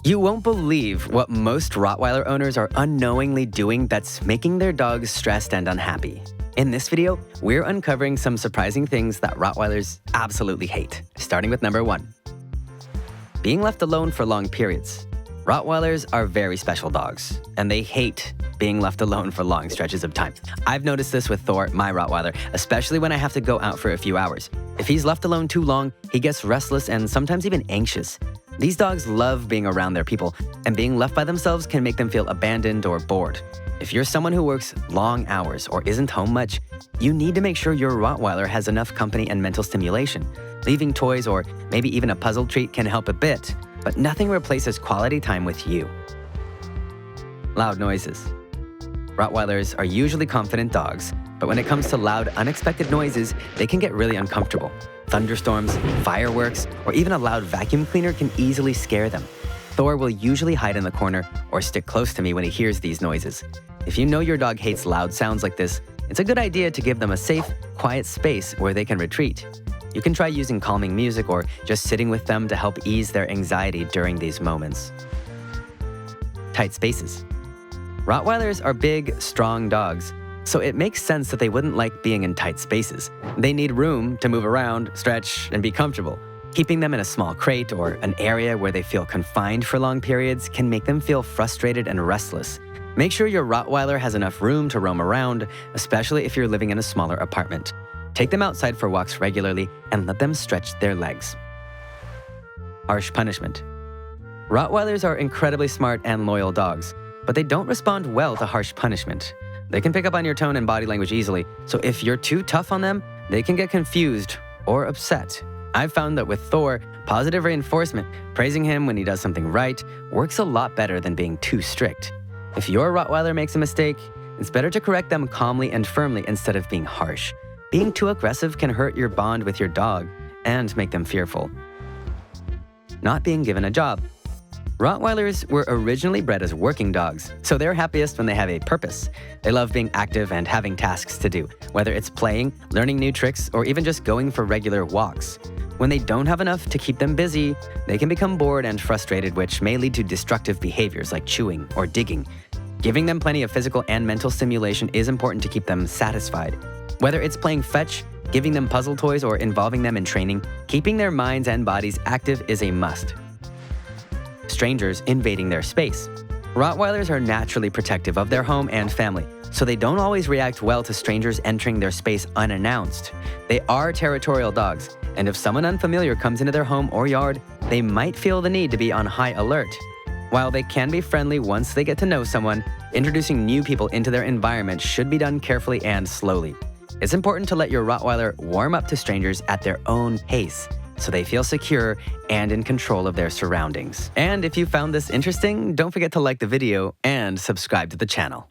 You won't believe what most Rottweiler owners are unknowingly doing that's making their dogs stressed and unhappy. In this video, we're uncovering some surprising things that Rottweilers absolutely hate, starting with number 1. Being left alone for long periods. Rottweilers are very special dogs, and they hate being left alone for long stretches of time. I've noticed this with Thor, my Rottweiler, especially when I have to go out for a few hours. If he's left alone too long, he gets restless and sometimes even anxious. These dogs love being around their people, and being left by themselves can make them feel abandoned or bored. If you're someone who works long hours or isn't home much, you need to make sure your Rottweiler has enough company and mental stimulation. Leaving toys or maybe even a puzzle treat can help a bit, but nothing replaces quality time with you. Loud noises. Rottweilers are usually confident dogs, but when it comes to loud, unexpected noises, they can get really uncomfortable. Thunderstorms, fireworks, or even a loud vacuum cleaner can easily scare them. Thor will usually hide in the corner or stick close to me when he hears these noises. If you know your dog hates loud sounds like this, it's a good idea to give them a safe, quiet space where they can retreat. You can try using calming music or just sitting with them to help ease their anxiety during these moments. Tight spaces. Rottweilers are big, strong dogs, so it makes sense that they wouldn't like being in tight spaces. They need room to move around, stretch, and be comfortable. Keeping them in a small crate or an area where they feel confined for long periods can make them feel frustrated and restless. Make sure your Rottweiler has enough room to roam around, especially if you're living in a smaller apartment. Take them outside for walks regularly and let them stretch their legs. Harsh punishment. Rottweilers are incredibly smart and loyal dogs, but they don't respond well to harsh punishment. They can pick up on your tone and body language easily, so if you're too tough on them, they can get confused or upset. I've found that with Thor, positive reinforcement, praising him when he does something right, works a lot better than being too strict. If your Rottweiler makes a mistake, it's better to correct them calmly and firmly instead of being harsh. Being too aggressive can hurt your bond with your dog and make them fearful. Not being given a job. Rottweilers were originally bred as working dogs, so they're happiest when they have a purpose. They love being active and having tasks to do, whether it's playing, learning new tricks, or even just going for regular walks. When they don't have enough to keep them busy, they can become bored and frustrated, which may lead to destructive behaviors like chewing or digging. Giving them plenty of physical and mental stimulation is important to keep them satisfied. Whether it's playing fetch, giving them puzzle toys, or involving them in training, keeping their minds and bodies active is a must. Strangers invading their space. Rottweilers are naturally protective of their home and family, so they don't always react well to strangers entering their space unannounced. They are territorial dogs, and if someone unfamiliar comes into their home or yard, they might feel the need to be on high alert. While they can be friendly once they get to know someone, introducing new people into their environment should be done carefully and slowly. It's important to let your Rottweiler warm up to strangers at their own pace, so they feel secure and in control of their surroundings. And if you found this interesting, don't forget to like the video and subscribe to the channel.